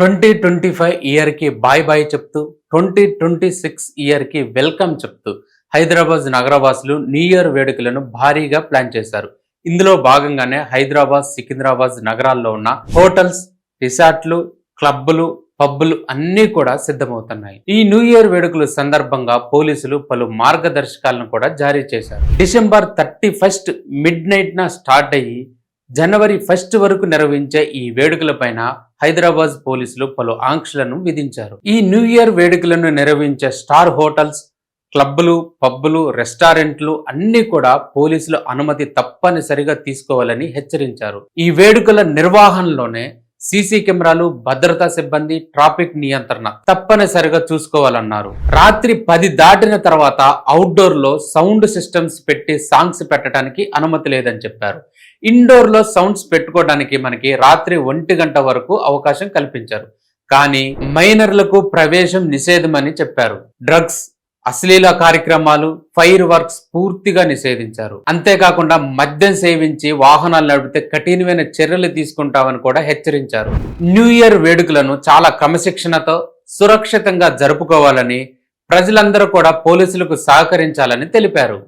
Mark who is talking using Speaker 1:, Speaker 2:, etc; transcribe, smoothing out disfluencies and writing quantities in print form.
Speaker 1: 2025 ఇయర్‌కి bye bye చెప్తూ 2026 ఇయర్‌కి వెల్కమ్ చెప్తూ హైదరాబాద్ నగరవాసులు న్యూ ఇయర్ వేడుకలను భారీగా ప్లాన్ చేశారు. ఇందులో భాగంగానే హైదరాబాద్, సికింద్రాబాద్ నగరాల్లో ఉన్న హోటల్స్, రిసార్ట్లు, క్లబ్బులు, పబ్బులు అన్నీ కూడా సిద్ధమవుతున్నాయి. ఈ న్యూ ఇయర్ వేడుకల సందర్భంగా పోలీసులు పలు మార్గదర్శకాలను కూడా జారీ చేశారు. డిసెంబర్ 31 మిడ్ నైట్ న స్టార్ట్ అయ్యి జనవరి 1 వరకు నిర్వహించే ఈ వేడుకలపైన హైదరాబాద్ పోలీసులు పలు ఆంక్షలను విధించారు. ఈ న్యూ ఇయర్ వేడుకలను నిర్వహించే స్టార్ హోటల్స్, క్లబ్బులు, పబ్బులు, రెస్టారెంట్లు అన్ని కూడా పోలీసులు అనుమతి తప్పనిసరిగా తీసుకోవాలని హెచ్చరించారు. ఈ వేడుకల నిర్వహణలోనే సీసీ కెమెరాలు, భద్రతా సిబ్బంది, ట్రాఫిక్ నియంత్రణ తప్పనిసరిగా చూసుకోవాలన్నారు. రాత్రి 10 దాటిన తర్వాత అవుట్డోర్ లో సౌండ్ సిస్టమ్స్ పెట్టి సాంగ్స్ పెట్టడానికి అనుమతి లేదని చెప్పారు. ఇండోర్ లో సౌండ్స్ పెట్టుకోవడానికి మనకి రాత్రి 1 గంట వరకు అవకాశం కల్పించారు. కానీ మైనర్లకు ప్రవేశం నిషేధమని చెప్పారు. డ్రగ్స్, అశ్లీల కార్యక్రమాలు, ఫైర్ వర్క్స్ పూర్తిగా నిషేధించారు. అంతేకాకుండా మద్యం సేవించి వాహనాలు నడిపితే కఠినమైన చర్యలు తీసుకుంటామని కూడా హెచ్చరించారు. న్యూ ఇయర్ వేడుకలను చాలా క్రమశిక్షణతో సురక్షితంగా జరుపుకోవాలని, ప్రజలందరూ కూడా పోలీసులకు సహకరించాలని తెలిపారు.